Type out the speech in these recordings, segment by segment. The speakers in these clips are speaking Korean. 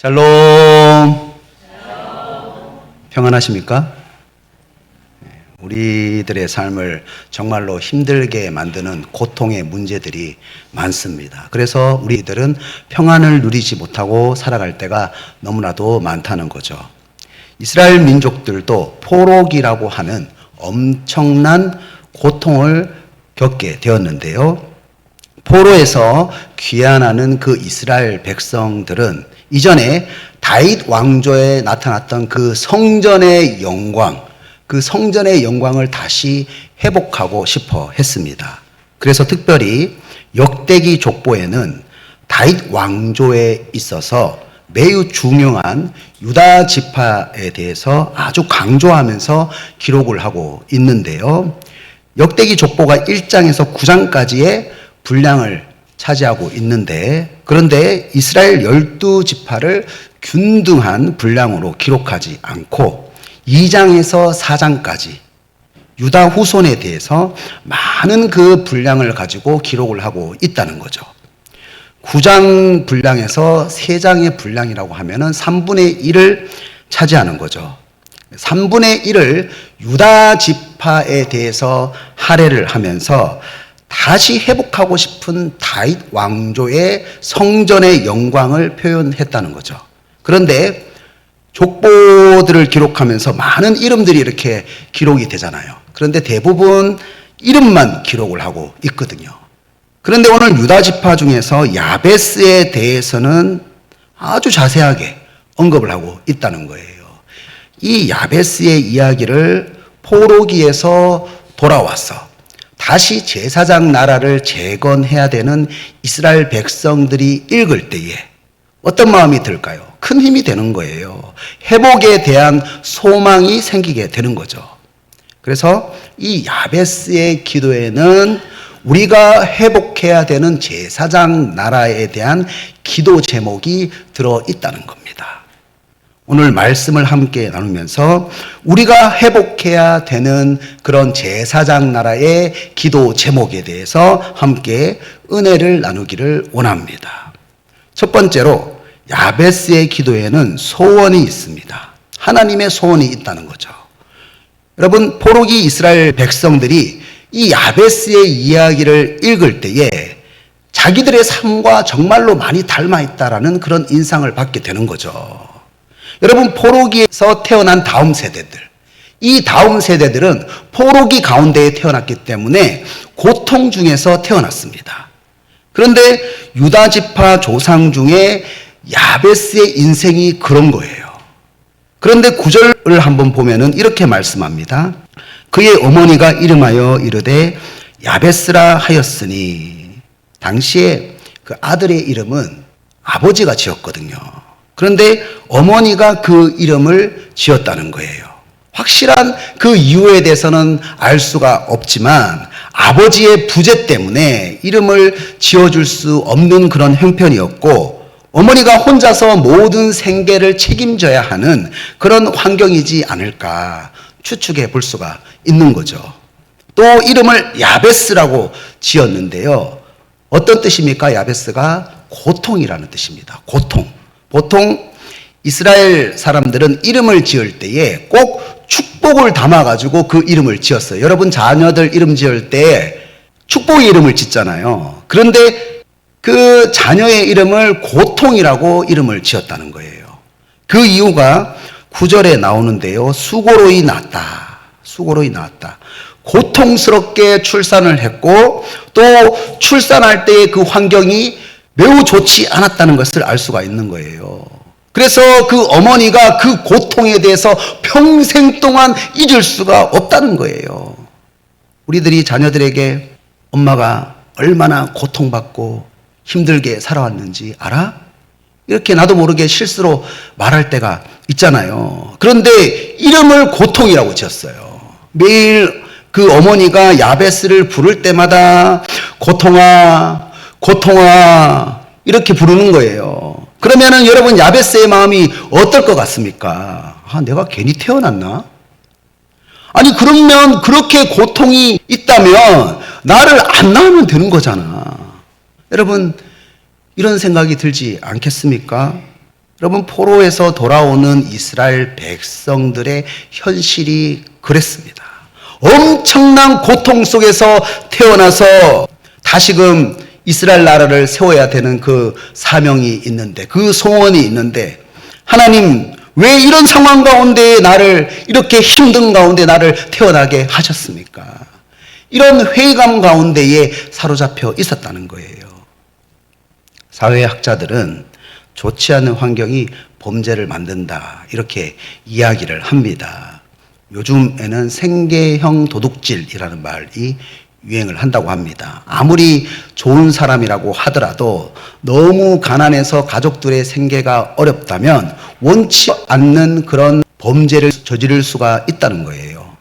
샬롬. 평안하십니까? 우리들의 삶을 정말로 힘들게 만드는 고통의 문제들이 많습니다. 그래서 우리들은 평안을 누리지 못하고 살아갈 때가 너무나도 많다는 거죠. 이스라엘 민족들도 포로기라고 하는 엄청난 고통을 겪게 되었는데요. 포로에서 귀환하는 그 이스라엘 백성들은 이전에 다윗 왕조에 나타났던 그 성전의 영광, 그 성전의 영광을 다시 회복하고 싶어 했습니다. 그래서 특별히 역대기 족보에는 다윗 왕조에 있어서 매우 중요한 유다 지파에 대해서 아주 강조하면서 기록을 하고 있는데요. 역대기 족보가 1장에서 9장까지의 분량을 차지하고 있는데, 그런데 이스라엘 12지파를 균등한 분량으로 기록하지 않고 2장에서 4장까지 유다 후손에 대해서 많은 그 분량을 가지고 기록을 하고 있다는 거죠. 9장 분량에서 3장의 분량이라고 하면은 3분의 1을 차지하는 거죠. 3분의 1을 유다 지파에 대해서 할애를 하면서 다시 회복하고 싶은 다윗 왕조의 성전의 영광을 표현했다는 거죠. 그런데 족보들을 기록하면서 많은 이름들이 이렇게 기록이 되잖아요. 그런데 대부분 이름만 기록을 하고 있거든요. 그런데 오늘 유다 지파 중에서 야베스에 대해서는 아주 자세하게 언급을 하고 있다는 거예요. 이 야베스의 이야기를 포로기에서 돌아와서 다시 제사장 나라를 재건해야 되는 이스라엘 백성들이 읽을 때에 어떤 마음이 들까요? 큰 힘이 되는 거예요. 회복에 대한 소망이 생기게 되는 거죠. 그래서 이 야베스의 기도에는 우리가 회복해야 되는 제사장 나라에 대한 기도 제목이 들어있다는 겁니다. 오늘 말씀을 함께 나누면서 우리가 회복해야 되는 그런 제사장 나라의 기도 제목에 대해서 함께 은혜를 나누기를 원합니다. 첫 번째로 야베스의 기도에는 소원이 있습니다. 하나님의 소원이 있다는 거죠. 여러분, 포로기 이스라엘 백성들이 이 야베스의 이야기를 읽을 때에 자기들의 삶과 정말로 많이 닮아 있다라는 그런 인상을 받게 되는 거죠. 여러분, 포로기에서 태어난 다음 세대들, 이 다음 세대들은 포로기 가운데에 태어났기 때문에 고통 중에서 태어났습니다. 그런데 유다 지파 조상 중에 야베스의 인생이 그런 거예요. 그런데 9절을 한번 보면은 이렇게 말씀합니다. 그의 어머니가 이름하여 이르되 야베스라 하였으니, 당시에 그 아들의 이름은 아버지가 지었거든요. 그런데 어머니가 그 이름을 지었다는 거예요. 확실한 그 이유에 대해서는 알 수가 없지만 아버지의 부재 때문에 이름을 지어줄 수 없는 그런 형편이었고, 어머니가 혼자서 모든 생계를 책임져야 하는 그런 환경이지 않을까 추측해 볼 수가 있는 거죠. 또 이름을 야베스라고 지었는데요. 어떤 뜻입니까? 야베스가 고통이라는 뜻입니다. 고통. 보통 이스라엘 사람들은 이름을 지을 때에 꼭 축복을 담아가지고 그 이름을 지었어요. 여러분, 자녀들 이름 지을 때 축복의 이름을 짓잖아요. 그런데 그 자녀의 이름을 고통이라고 이름을 지었다는 거예요. 그 이유가 9절에 나오는데요. 수고로이 낳았다. 수고로이 낳았다. 고통스럽게 출산을 했고, 또 출산할 때의 그 환경이 매우 좋지 않았다는 것을 알 수가 있는 거예요. 그래서 그 어머니가 그 고통에 대해서 평생 동안 잊을 수가 없다는 거예요. 우리들이 자녀들에게 엄마가 얼마나 고통받고 힘들게 살아왔는지 알아? 이렇게 나도 모르게 실수로 말할 때가 있잖아요. 그런데 이름을 고통이라고 지었어요. 매일 그 어머니가 야베스를 부를 때마다 고통아, 고통아 이렇게 부르는 거예요. 그러면은 여러분, 야베스의 마음이 어떨 것 같습니까? 아, 내가 괜히 태어났나? 아니, 그러면 그렇게 고통이 있다면 나를 안 낳으면 되는 거잖아. 여러분, 이런 생각이 들지 않겠습니까? 여러분, 포로에서 돌아오는 이스라엘 백성들의 현실이 그랬습니다. 엄청난 고통 속에서 태어나서 다시금 이스라엘 나라를 세워야 되는 그 사명이 있는데, 그 소원이 있는데, 하나님 왜 이런 상황 가운데 나를, 이렇게 힘든 가운데 나를 태어나게 하셨습니까? 이런 회의감 가운데에 사로잡혀 있었다는 거예요. 사회학자들은 좋지 않은 환경이 범죄를 만든다, 이렇게 이야기를 합니다. 요즘에는 생계형 도둑질이라는 말이 유행을 한다고 합니다. 아무리 좋은 사람이라고 하더라도 너무 가난해서 가족들의 생계가 어렵다면 원치 않는 그런 범죄를 저지를 수가 있다는 거예요.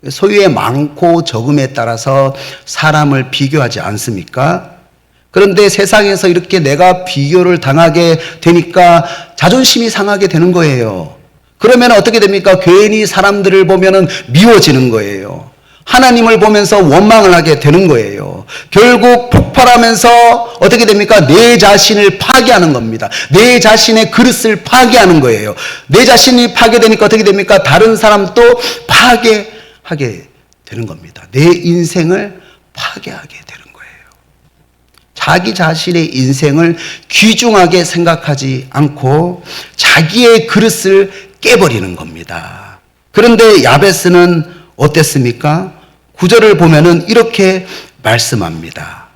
소유의 많고 적음에 따라서 사람을 비교하지 않습니까? 그런데 세상에서 이렇게 내가 비교를 당하게 되니까 자존심이 상하게 되는 거예요. 그러면 어떻게 됩니까? 괜히 사람들을 보면은 미워지는 거예요. 하나님을 보면서 원망을 하게 되는 거예요. 결국 폭발하면서 어떻게 됩니까? 내 자신을 파괴하는 겁니다. 내 자신의 그릇을 파괴하는 거예요. 내 자신이 파괴되니까 어떻게 됩니까? 다른 사람도 파괴하게 되는 겁니다. 내 인생을 파괴하게 되는 거예요. 자기 자신의 인생을 귀중하게 생각하지 않고 자기의 그릇을 깨버리는 겁니다. 그런데 야베스는 어땠습니까? 9절을 보면은 이렇게 말씀합니다.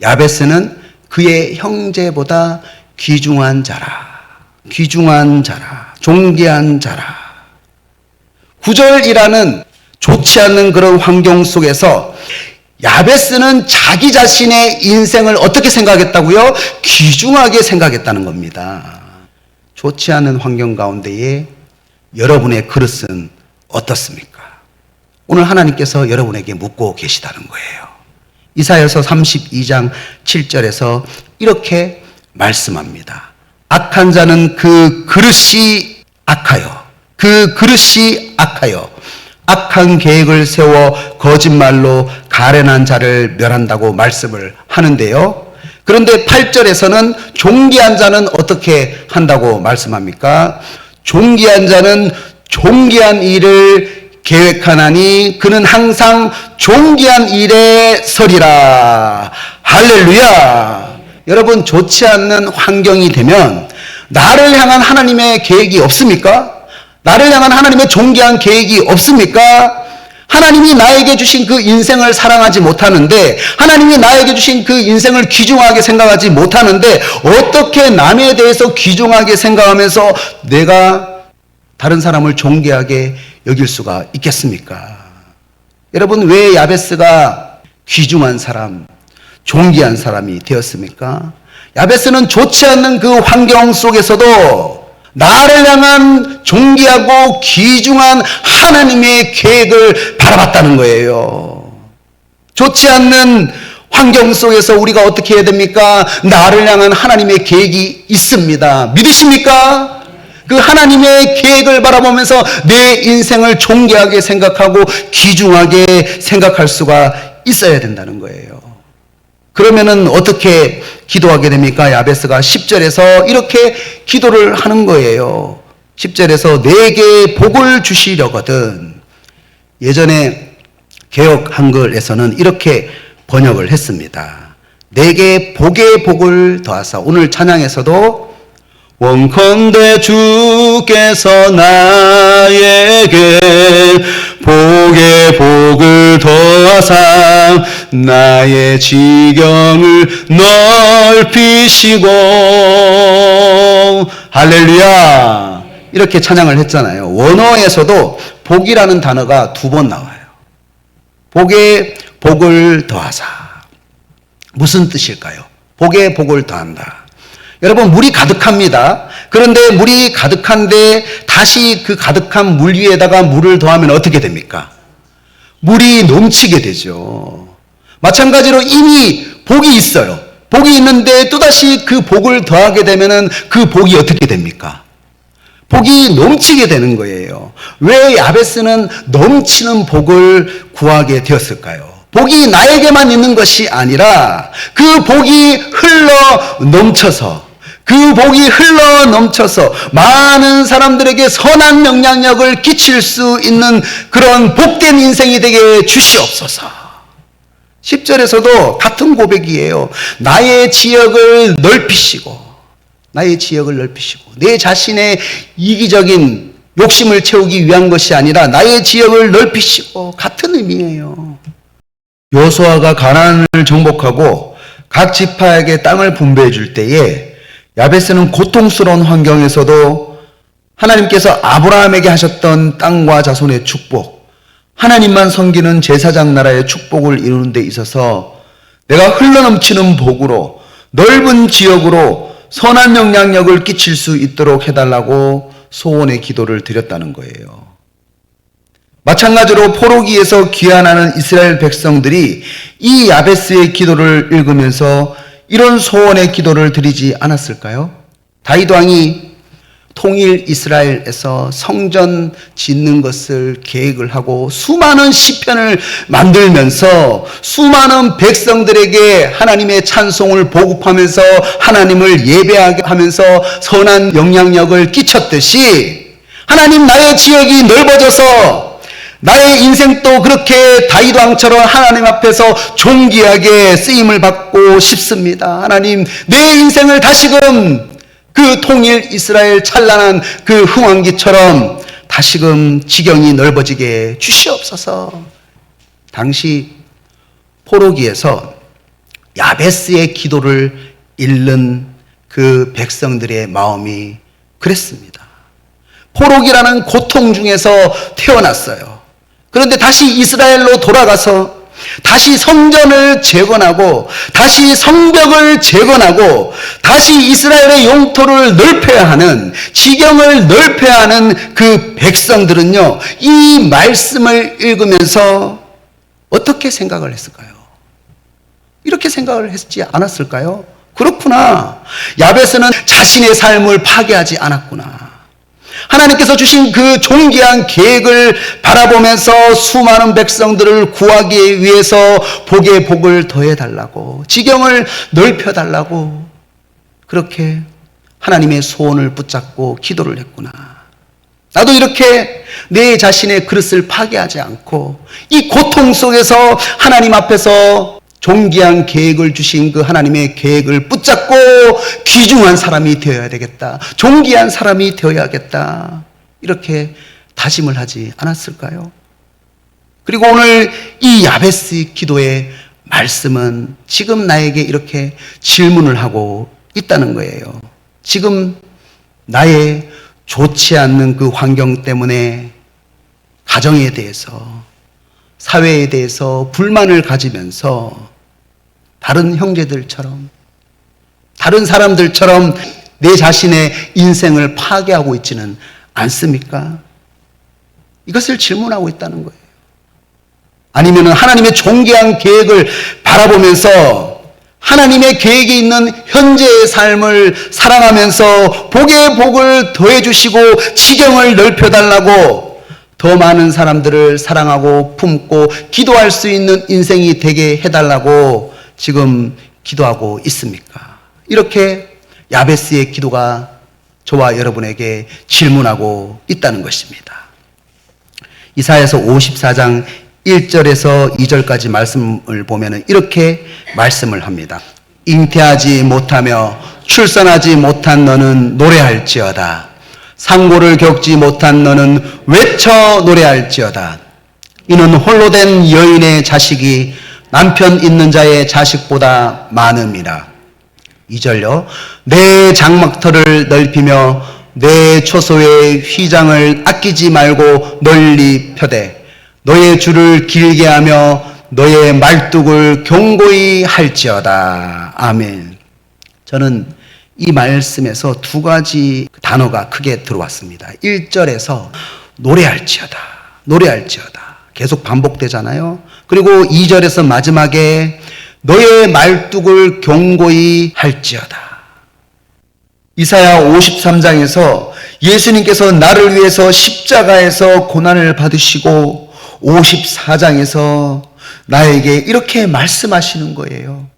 야베스는 그의 형제보다 귀중한 자라, 귀중한 자라, 존귀한 자라. 9절이라는 좋지 않는 그런 환경 속에서 야베스는 자기 자신의 인생을 어떻게 생각했다고요? 귀중하게 생각했다는 겁니다. 좋지 않은 환경 가운데에 여러분의 그릇은 어떻습니까? 오늘 하나님께서 여러분에게 묻고 계시다는 거예요. 이사야서 32장 7절에서 이렇게 말씀합니다. 악한 자는 그 그릇이 악하여, 그 그릇이 악하여 악한 계획을 세워 거짓말로 가련한 자를 멸한다고 말씀을 하는데요. 그런데 8절에서는 존귀한 자는 어떻게 한다고 말씀합니까? 존귀한 자는 존귀한 일을 계획하나니 그는 항상 존귀한 일에 서리라. 할렐루야. 여러분, 좋지 않는 환경이 되면 나를 향한 하나님의 계획이 없습니까? 나를 향한 하나님의 존귀한 계획이 없습니까? 하나님이 나에게 주신 그 인생을 사랑하지 못하는데, 하나님이 나에게 주신 그 인생을 귀중하게 생각하지 못하는데, 어떻게 남에 대해서 귀중하게 생각하면서 내가 다른 사람을 존귀하게 여길 수가 있겠습니까? 여러분, 왜 야베스가 귀중한 사람, 존귀한 사람이 되었습니까? 야베스는 좋지 않는 그 환경 속에서도 나를 향한 존귀하고 귀중한 하나님의 계획을 바라봤다는 거예요. 좋지 않는 환경 속에서 우리가 어떻게 해야 됩니까? 나를 향한 하나님의 계획이 있습니다. 믿으십니까? 그 하나님의 계획을 바라보면서 내 인생을 존귀하게 생각하고 귀중하게 생각할 수가 있어야 된다는 거예요. 그러면은 어떻게 기도하게 됩니까? 야베스가 10절에서 이렇게 기도를 하는 거예요. 10절에서 내게 복을 주시려거든. 예전에 개역 한글에서는 이렇게 번역을 했습니다. 내게 복의 복을 더하사. 오늘 찬양에서도 원컨대 주께서 나에게 복의 복을 더하사 나의 지경을 넓히시고. 할렐루야. 이렇게 찬양을 했잖아요. 원어에서도 복이라는 단어가 2번 나와요. 복의 복을 더하사. 무슨 뜻일까요? 복의 복을 더한다. 여러분, 물이 가득합니다. 그런데 물이 가득한데 다시 그 가득한 물 위에다가 물을 더하면 어떻게 됩니까? 물이 넘치게 되죠. 마찬가지로 이미 복이 있어요. 복이 있는데 또다시 그 복을 더하게 되면은 그 복이 어떻게 됩니까? 복이 넘치게 되는 거예요. 왜 야베스는 넘치는 복을 구하게 되었을까요? 복이 나에게만 있는 것이 아니라 그 복이 흘러 넘쳐서 그 복이 흘러 넘쳐서 많은 사람들에게 선한 영향력을 끼칠 수 있는 그런 복된 인생이 되게 주시옵소서. 10절에서도 같은 고백이에요. 나의 지역을 넓히시고 내 자신의 이기적인 욕심을 채우기 위한 것이 아니라 나의 지역을 넓히시고, 같은 의미예요. 여호수아가 가나안을 정복하고 각 지파에게 땅을 분배해 줄 때에 야베스는 고통스러운 환경에서도 하나님께서 아브라함에게 하셨던 땅과 자손의 축복, 하나님만 섬기는 제사장 나라의 축복을 이루는 데 있어서 내가 흘러넘치는 복으로 넓은 지역으로 선한 영향력을 끼칠 수 있도록 해달라고 소원의 기도를 드렸다는 거예요. 마찬가지로 포로기에서 귀환하는 이스라엘 백성들이 이 야베스의 기도를 읽으면서 이런 소원의 기도를 드리지 않았을까요? 다윗 왕이 통일 이스라엘에서 성전 짓는 것을 계획을 하고 수많은 시편을 만들면서 수많은 백성들에게 하나님의 찬송을 보급하면서 하나님을 예배하게 하면서 선한 영향력을 끼쳤듯이, 하나님, 나의 지역이 넓어져서 나의 인생도 그렇게 다윗 왕처럼 하나님 앞에서 존귀하게 쓰임을 받고 싶습니다. 하나님, 내 인생을 다시금 그 통일 이스라엘 찬란한 그 흥왕기처럼 다시금 지경이 넓어지게 주시옵소서. 당시 포로기에서 야베스의 기도를 읽는 그 백성들의 마음이 그랬습니다. 포로기라는 고통 중에서 태어났어요. 그런데 다시 이스라엘로 돌아가서 다시 성전을 재건하고 다시 성벽을 재건하고 다시 이스라엘의 영토를 넓혀야 하는, 지경을 넓혀야 하는 그 백성들은요, 이 말씀을 읽으면서 어떻게 생각을 했을까요? 이렇게 생각을 했지 않았을까요? 그렇구나, 야베스는 자신의 삶을 파괴하지 않았구나. 하나님께서 주신 그 존귀한 계획을 바라보면서 수많은 백성들을 구하기 위해서 복에 복을 더해달라고, 지경을 넓혀달라고 그렇게 하나님의 소원을 붙잡고 기도를 했구나. 나도 이렇게 내 자신의 그릇을 파괴하지 않고 이 고통 속에서 하나님 앞에서 존귀한 계획을 주신 그 하나님의 계획을 붙잡고 귀중한 사람이 되어야 되겠다, 존귀한 사람이 되어야겠다, 이렇게 다짐을 하지 않았을까요? 그리고 오늘 이 야베스 기도의 말씀은 지금 나에게 이렇게 질문을 하고 있다는 거예요. 지금 나의 좋지 않는 그 환경 때문에 가정에 대해서, 사회에 대해서 불만을 가지면서 다른 형제들처럼, 다른 사람들처럼 내 자신의 인생을 파괴하고 있지는 않습니까? 이것을 질문하고 있다는 거예요. 아니면 하나님의 존귀한 계획을 바라보면서 하나님의 계획이 있는 현재의 삶을 살아가면서 복의 복을 더해주시고 지경을 넓혀달라고, 더 많은 사람들을 사랑하고 품고 기도할 수 있는 인생이 되게 해달라고 지금 기도하고 있습니까? 이렇게 야베스의 기도가 저와 여러분에게 질문하고 있다는 것입니다. 이사야서 54장 1절에서 2절까지 말씀을 보면 이렇게 말씀을 합니다. 잉태하지 못하며 출산하지 못한 너는 노래할지어다. 상고를 겪지 못한 너는 외쳐 노래할지어다. 이는 홀로 된 여인의 자식이 남편 있는 자의 자식보다 많음이라. 2절요. 내 장막터를 넓히며 내 초소의 휘장을 아끼지 말고 널리 펴되 너의 줄을 길게 하며 너의 말뚝을 견고히 할지어다. 아멘. 저는 이 말씀에서 두 가지 단어가 크게 들어왔습니다. 1절에서 노래할지어다, 노래할지어다 계속 반복되잖아요. 그리고 2절에서 마지막에 너의 말뚝을 견고히 할지어다. 이사야 53장에서 예수님께서 나를 위해서 십자가에서 고난을 받으시고 54장에서 나에게 이렇게 말씀하시는 거예요.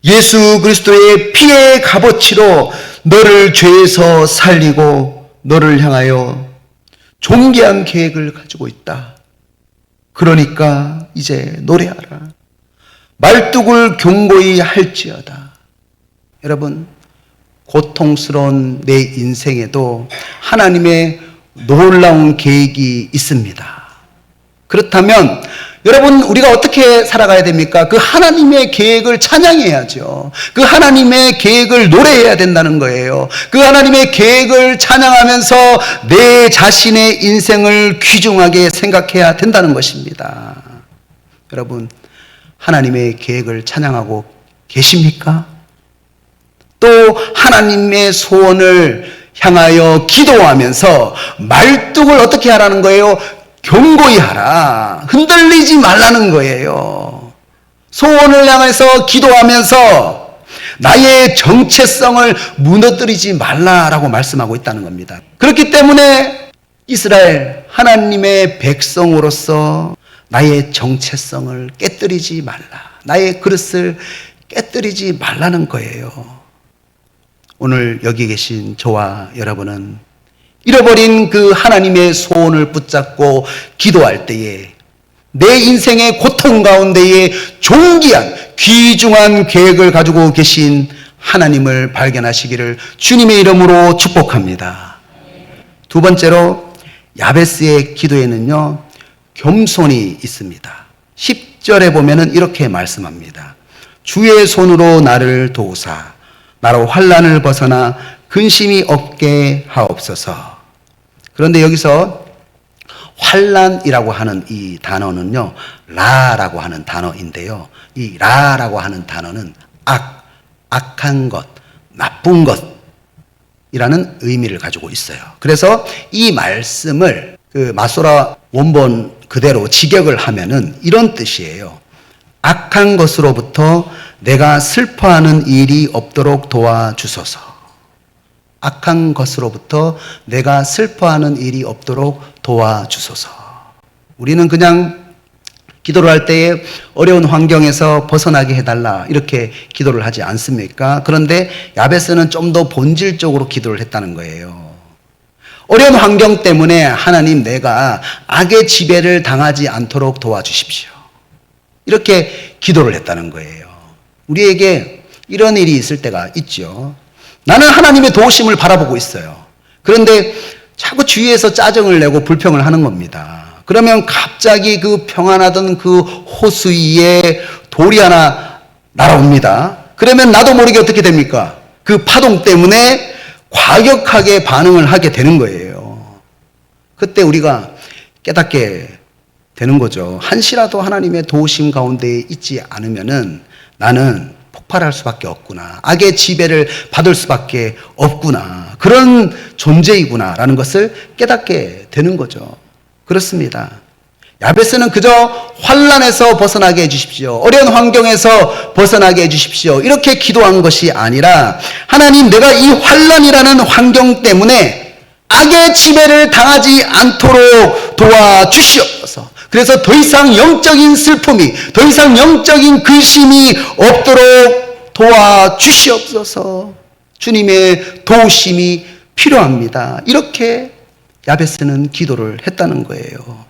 예수 그리스도의 피의 값어치로 너를 죄에서 살리고 너를 향하여 존귀한 계획을 가지고 있다. 그러니까 이제 노래하라. 말뚝을 견고히 할지어다. 여러분, 고통스러운 내 인생에도 하나님의 놀라운 계획이 있습니다. 그렇다면 여러분, 우리가 어떻게 살아가야 됩니까? 그 하나님의 계획을 찬양해야죠. 그 하나님의 계획을 노래해야 된다는 거예요. 그 하나님의 계획을 찬양하면서 내 자신의 인생을 귀중하게 생각해야 된다는 것입니다. 여러분, 하나님의 계획을 찬양하고 계십니까? 또 하나님의 소원을 향하여 기도하면서 말뚝을 어떻게 하라는 거예요? 견고히 하라. 흔들리지 말라는 거예요. 소원을 향해서 기도하면서 나의 정체성을 무너뜨리지 말라라고 말씀하고 있다는 겁니다. 그렇기 때문에 이스라엘 하나님의 백성으로서 나의 정체성을 깨뜨리지 말라. 나의 그릇을 깨뜨리지 말라는 거예요. 오늘 여기 계신 저와 여러분은 잃어버린 그 하나님의 소원을 붙잡고 기도할 때에 내 인생의 고통 가운데에 존귀한 귀중한 계획을 가지고 계신 하나님을 발견하시기를 주님의 이름으로 축복합니다. 두 번째로 야베스의 기도에는요, 겸손이 있습니다. 10절에 보면은 이렇게 말씀합니다. 주의 손으로 나를 도우사 나로 환난을 벗어나 근심이 없게 하옵소서. 그런데 여기서 환난이라고 하는 이 단어는요, 라라고 하는 단어인데요. 이 라라고 하는 단어는 악한 것, 나쁜 것이라는 의미를 가지고 있어요. 그래서 이 말씀을 그 마소라 원본 그대로 직역을 하면은 이런 뜻이에요. 악한 것으로부터 내가 슬퍼하는 일이 없도록 도와주소서. 악한 것으로부터 내가 슬퍼하는 일이 없도록 도와주소서. 우리는 그냥 기도를 할 때에 어려운 환경에서 벗어나게 해달라 이렇게 기도를 하지 않습니까? 그런데 야베스는 좀 더 본질적으로 기도를 했다는 거예요. 어려운 환경 때문에 하나님, 내가 악의 지배를 당하지 않도록 도와주십시오. 이렇게 기도를 했다는 거예요. 우리에게 이런 일이 있을 때가 있죠. 나는 하나님의 도우심을 바라보고 있어요. 그런데 자꾸 주위에서 짜증을 내고 불평을 하는 겁니다. 그러면 갑자기 그 평안하던 그 호수 위에 돌이 하나 날아옵니다. 그러면 나도 모르게 어떻게 됩니까? 그 파동 때문에 과격하게 반응을 하게 되는 거예요. 그때 우리가 깨닫게 되는 거죠. 한시라도 하나님의 도우심 가운데 있지 않으면은 나는 폭발할 수밖에 없구나. 악의 지배를 받을 수밖에 없구나. 그런 존재이구나라는 것을 깨닫게 되는 거죠. 그렇습니다. 야베스는 그저 환난에서 벗어나게 해주십시오. 어려운 환경에서 벗어나게 해주십시오. 이렇게 기도한 것이 아니라, 하나님, 내가 이 환난이라는 환경 때문에 악의 지배를 당하지 않도록 도와주시옵소서. 그래서 더 이상 영적인 슬픔이, 더 이상 영적인 근심이 없도록 도와주시옵소서. 주님의 도우심이 필요합니다. 이렇게 야베스는 기도를 했다는 거예요.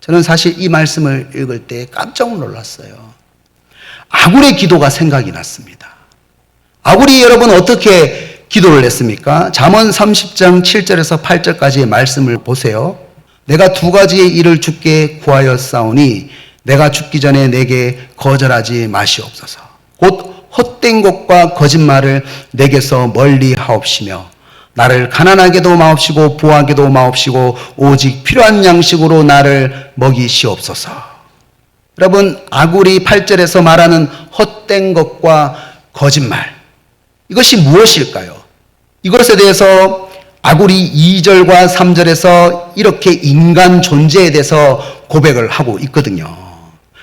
저는 사실 이 말씀을 읽을 때 깜짝 놀랐어요. 아굴의 기도가 생각이 났습니다. 아굴이 여러분 어떻게 기도를 했습니까? 잠언 30장 7절에서 8절까지의 말씀을 보세요. 내가 두 가지의 일을 주께 구하였사오니 내가 죽기 전에 내게 거절하지 마시옵소서. 곧 헛된 것과 거짓말을 내게서 멀리 하옵시며 나를 가난하게도 마옵시고 부하게도 마옵시고 오직 필요한 양식으로 나를 먹이시옵소서. 여러분, 아굴이 8절에서 말하는 헛된 것과 거짓말, 이것이 무엇일까요? 이것에 대해서 아굴이 2절과 3절에서 이렇게 인간 존재에 대해서 고백을 하고 있거든요.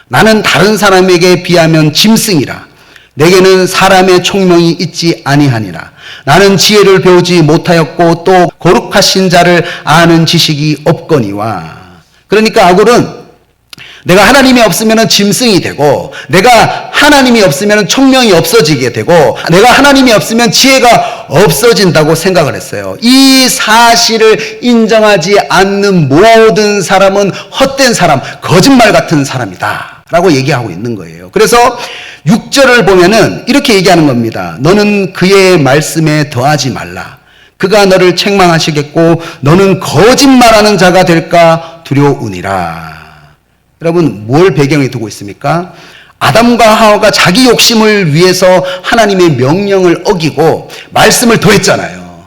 나는 다른 사람에게 비하면 짐승이라. 내게는 사람의 총명이 있지 아니하니라. 나는 지혜를 배우지 못하였고 또 거룩하신 자를 아는 지식이 없거니와. 그러니까 아굴은 내가 하나님이 없으면 짐승이 되고, 내가 하나님이 없으면 총명이 없어지게 되고, 내가 하나님이 없으면 지혜가 없어진다고 생각을 했어요. 이 사실을 인정하지 않는 모든 사람은 헛된 사람, 거짓말 같은 사람이다 라고 얘기하고 있는 거예요. 그래서 6절을 보면은 이렇게 얘기하는 겁니다. 너는 그의 말씀에 더하지 말라. 그가 너를 책망하시겠고 너는 거짓말하는 자가 될까 두려우니라. 여러분, 뭘 배경에 두고 있습니까? 아담과 하와가 자기 욕심을 위해서 하나님의 명령을 어기고 말씀을 더했잖아요.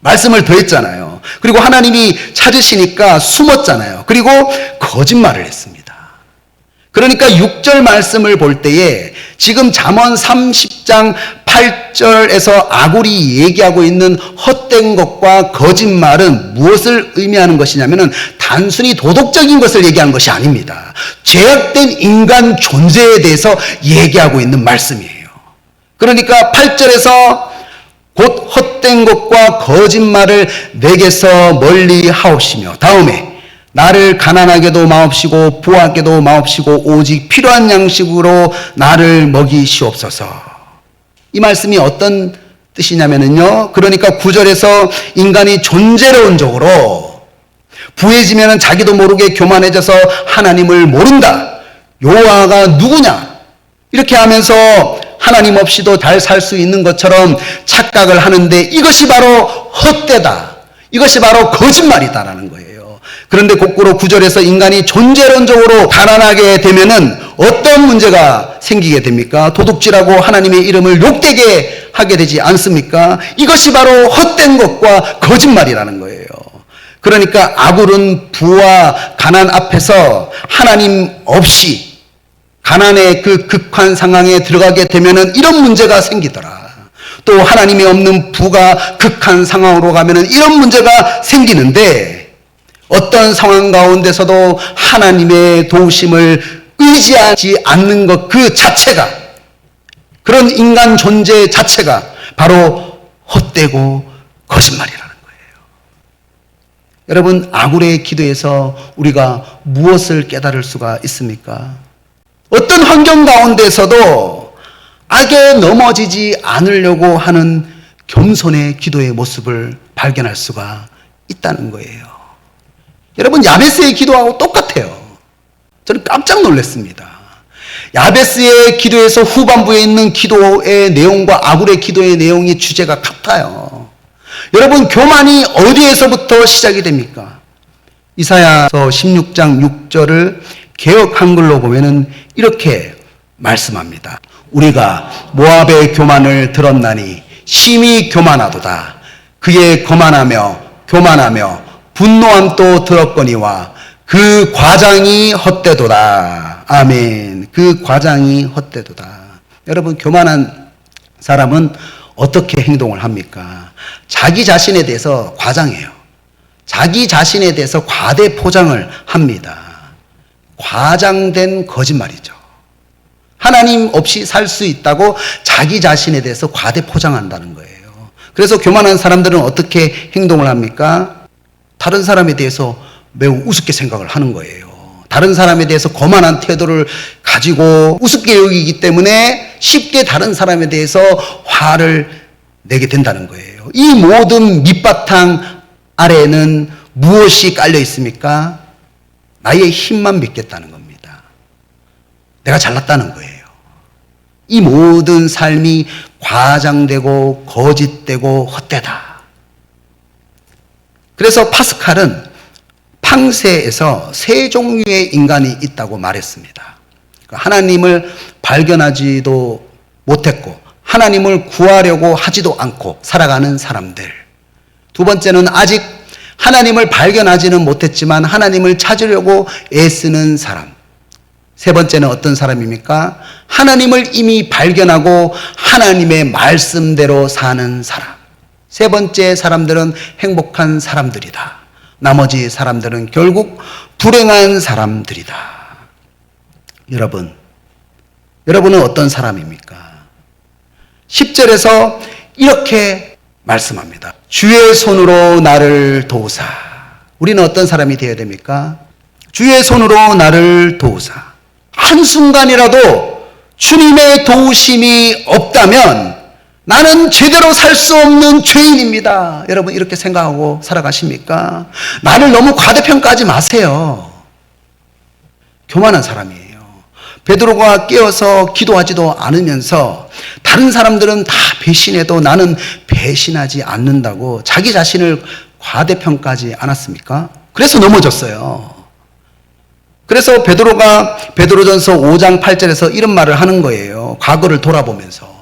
말씀을 더했잖아요. 그리고 하나님이 찾으시니까 숨었잖아요. 그리고 거짓말을 했습니다. 그러니까 6절 말씀을 볼 때에 지금 잠언 30장 8절에서 아굴이 얘기하고 있는 헛된 것과 거짓말은 무엇을 의미하는 것이냐면은 단순히 도덕적인 것을 얘기하는 것이 아닙니다. 죄악된 인간 존재에 대해서 얘기하고 있는 말씀이에요. 그러니까 8절에서 곧 헛된 것과 거짓말을 내게서 멀리 하옵시며, 다음에 나를 가난하게도 마옵시고 부하게도 마옵시고 오직 필요한 양식으로 나를 먹이시옵소서. 이 말씀이 어떤 뜻이냐면요, 그러니까 9절에서 인간이 존재론적으로 부해지면 자기도 모르게 교만해져서 하나님을 모른다, 여호와가 누구냐 이렇게 하면서 하나님 없이도 잘 살 수 있는 것처럼 착각을 하는데, 이것이 바로 헛되다, 이것이 바로 거짓말이다라는 거예요. 그런데 거꾸로 9절에서 인간이 존재론적으로 가난하게 되면은 어떤 문제가 생기게 됩니까? 도둑질하고 하나님의 이름을 욕되게 하게 되지 않습니까? 이것이 바로 헛된 것과 거짓말이라는 거예요. 그러니까 아굴은 부와 가난 앞에서 하나님 없이 가난의 그 극한 상황에 들어가게 되면은 이런 문제가 생기더라. 또 하나님이 없는 부가 극한 상황으로 가면은 이런 문제가 생기는데, 어떤 상황 가운데서도 하나님의 도우심을 의지하지 않는 것 그 자체가, 그런 인간 존재 자체가 바로 헛되고 거짓말이라는 거예요. 여러분, 아굴의 기도에서 우리가 무엇을 깨달을 수가 있습니까? 어떤 환경 가운데서도 악에 넘어지지 않으려고 하는 겸손의 기도의 모습을 발견할 수가 있다는 거예요. 여러분, 야베스의 기도하고 똑같아요. 저는 깜짝 놀랐습니다. 야베스의 기도에서 후반부에 있는 기도의 내용과 아굴의 기도의 내용이 주제가 같아요. 여러분, 교만이 어디에서부터 시작이 됩니까? 이사야서 16장 6절을 개역 한글로 보면은 이렇게 말씀합니다. 우리가 모압의 교만을 들었나니 심히 교만하도다. 그의 교만하며 분노함도 들었거니와 그 과장이 헛되도다. 아멘. 그 과장이 헛되도다. 여러분, 교만한 사람은 어떻게 행동을 합니까? 자기 자신에 대해서 과장해요. 자기 자신에 대해서 과대 포장을 합니다. 과장된 거짓말이죠. 하나님 없이 살 수 있다고 자기 자신에 대해서 과대 포장한다는 거예요. 그래서 교만한 사람들은 어떻게 행동을 합니까? 다른 사람에 대해서 매우 우습게 생각을 하는 거예요. 다른 사람에 대해서 거만한 태도를 가지고 우습게 여기기 때문에 쉽게 다른 사람에 대해서 화를 내게 된다는 거예요. 이 모든 밑바탕 아래에는 무엇이 깔려 있습니까? 나의 힘만 믿겠다는 겁니다. 내가 잘났다는 거예요. 이 모든 삶이 과장되고 거짓되고 헛되다. 그래서 파스칼은 팡세에서 세 종류의 인간이 있다고 말했습니다. 하나님을 발견하지도 못했고 하나님을 구하려고 하지도 않고 살아가는 사람들. 두 번째는 아직 하나님을 발견하지는 못했지만 하나님을 찾으려고 애쓰는 사람. 세 번째는 어떤 사람입니까? 하나님을 이미 발견하고 하나님의 말씀대로 사는 사람. 세 번째 사람들은 행복한 사람들이다. 나머지 사람들은 결국 불행한 사람들이다. 여러분은 어떤 사람입니까? 10절에서 이렇게 말씀합니다. 주의 손으로 나를 도우사. 우리는 어떤 사람이 되어야 됩니까? 주의 손으로 나를 도우사. 한순간이라도 주님의 도우심이 없다면 나는 제대로 살 수 없는 죄인입니다. 여러분 이렇게 생각하고 살아가십니까? 나를 너무 과대평가하지 마세요. 교만한 사람이에요. 베드로가 깨어서 기도하지도 않으면서 다른 사람들은 다 배신해도 나는 배신하지 않는다고 자기 자신을 과대평가하지 않았습니까? 그래서 넘어졌어요. 그래서 베드로가 베드로전서 5장 8절에서 이런 말을 하는 거예요. 과거를 돌아보면서.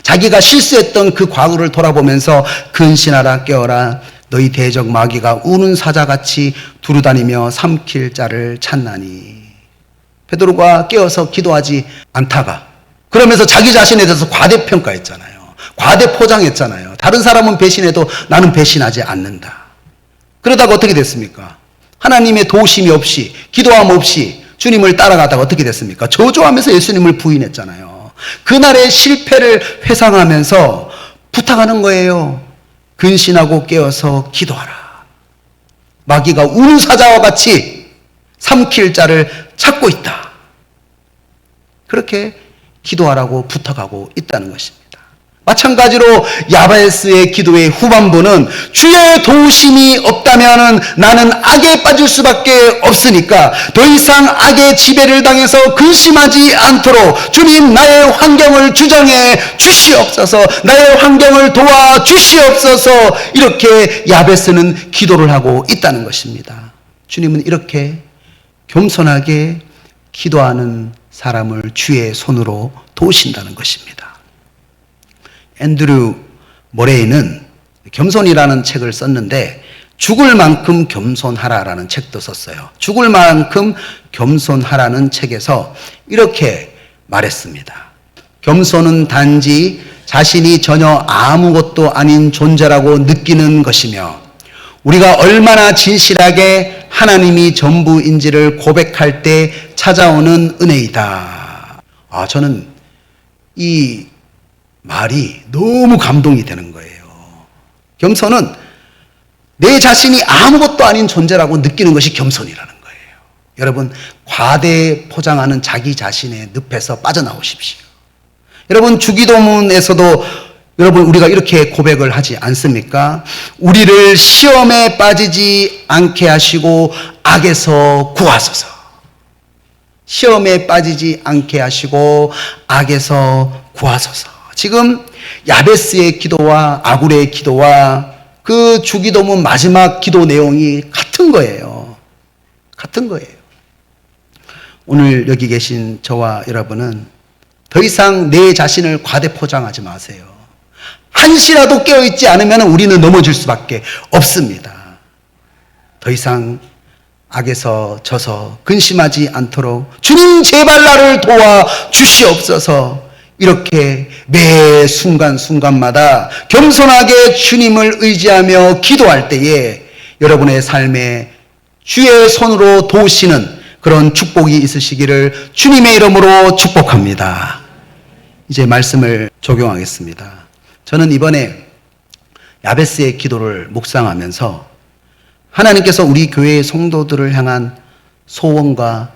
자기가 실수했던 그 과거를 돌아보면서 근신하라 깨어라 너희 대적 마귀가 우는 사자같이 두루다니며 삼킬 자를 찾나니. 베드로가 깨어서 기도하지 않다가 그러면서 자기 자신에 대해서 과대평가했잖아요. 과대포장했잖아요. 다른 사람은 배신해도 나는 배신하지 않는다. 그러다가 어떻게 됐습니까? 하나님의 도우심이 없이 기도함 없이 주님을 따라가다가 어떻게 됐습니까? 저주하면서 예수님을 부인했잖아요. 그날의 실패를 회상하면서 부탁하는 거예요. 근신하고 깨어서 기도하라. 마귀가 우는 사자와 같이 삼킬 자를 찾고 있다. 그렇게 기도하라고 부탁하고 있다는 것입니다. 마찬가지로 야베스의 기도의 후반부는 주의 도우심이 없다면 나는 악에 빠질 수밖에 없으니까 더 이상 악의 지배를 당해서 근심하지 않도록 주님 나의 환경을 주장해 주시옵소서, 나의 환경을 도와 주시옵소서, 이렇게 야베스는 기도를 하고 있다는 것입니다. 주님은 이렇게 겸손하게 기도하는 사람을 주의 손으로 도우신다는 것입니다. 앤드류 모레이는 겸손이라는 책을 썼는데 죽을 만큼 겸손하라라는 책도 썼어요. 죽을 만큼 겸손하라는 책에서 이렇게 말했습니다. 겸손은 단지 자신이 전혀 아무것도 아닌 존재라고 느끼는 것이며 우리가 얼마나 진실하게 하나님이 전부인지를 고백할 때 찾아오는 은혜이다. 저는 이 말이 너무 감동이 되는 거예요. 겸손은 내 자신이 아무것도 아닌 존재라고 느끼는 것이 겸손이라는 거예요. 여러분, 과대 포장하는 자기 자신의 늪에서 빠져나오십시오. 여러분, 주기도문에서도 여러분 우리가 이렇게 고백을 하지 않습니까? 우리를 시험에 빠지지 않게 하시고 악에서 구하소서. 시험에 빠지지 않게 하시고 악에서 구하소서. 지금 야베스의 기도와 아굴의 기도와 그 주기도문 마지막 기도 내용이 같은 거예요. 같은 거예요. 오늘 여기 계신 저와 여러분은 더 이상 내 자신을 과대포장하지 마세요. 한시라도 깨어있지 않으면 우리는 넘어질 수밖에 없습니다. 더 이상 악에서 져서 근심하지 않도록 주님 제발 나를 도와 주시옵소서. 이렇게 매 순간순간마다 겸손하게 주님을 의지하며 기도할 때에 여러분의 삶에 주의 손으로 도우시는 그런 축복이 있으시기를 주님의 이름으로 축복합니다. 이제 말씀을 적용하겠습니다. 저는 이번에 야베스의 기도를 묵상하면서 하나님께서 우리 교회의 성도들을 향한 소원과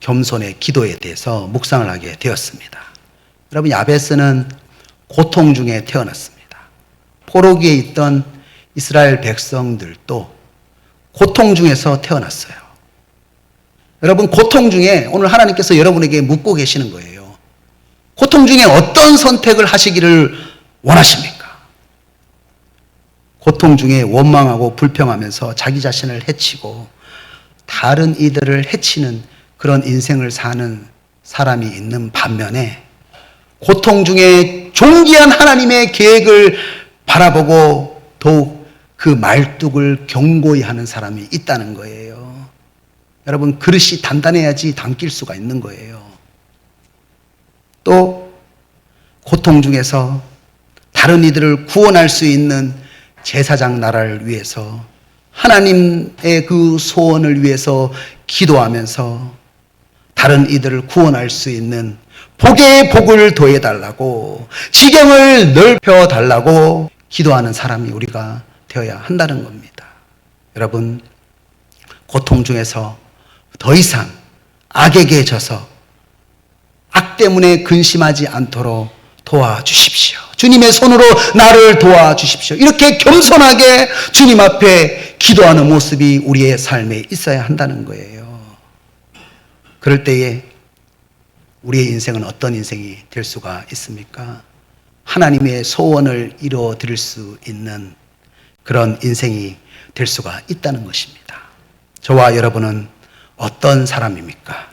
겸손의 기도에 대해서 묵상을 하게 되었습니다. 여러분, 야베스는 고통 중에 태어났습니다. 포로기에 있던 이스라엘 백성들도 고통 중에서 태어났어요. 여러분, 고통 중에 오늘 하나님께서 여러분에게 묻고 계시는 거예요. 고통 중에 어떤 선택을 하시기를 원하십니까? 고통 중에 원망하고 불평하면서 자기 자신을 해치고 다른 이들을 해치는 그런 인생을 사는 사람이 있는 반면에 고통 중에 존귀한 하나님의 계획을 바라보고 더욱 그 말뚝을 견고히 하는 사람이 있다는 거예요. 여러분, 그릇이 단단해야지 담길 수가 있는 거예요. 또 고통 중에서 다른 이들을 구원할 수 있는 제사장 나라를 위해서 하나님의 그 소원을 위해서 기도하면서 다른 이들을 구원할 수 있는 복의 복을 더해달라고, 지경을 넓혀달라고 기도하는 사람이 우리가 되어야 한다는 겁니다. 여러분, 고통 중에서 더 이상 악에게 져서 악 때문에 근심하지 않도록 도와주십시오. 주님의 손으로 나를 도와주십시오. 이렇게 겸손하게 주님 앞에 기도하는 모습이 우리의 삶에 있어야 한다는 거예요. 그럴 때에 우리의 인생은 어떤 인생이 될 수가 있습니까? 하나님의 소원을 이루어 드릴 수 있는 그런 인생이 될 수가 있다는 것입니다. 저와 여러분은 어떤 사람입니까?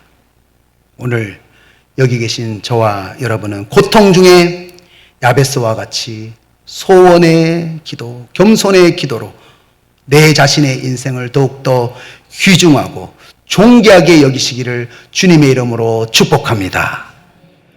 오늘 여기 계신 저와 여러분은 고통 중에 야베스와 같이 소원의 기도, 겸손의 기도로 내 자신의 인생을 더욱더 귀중하고 존귀하게 여기시기를 주님의 이름으로 축복합니다.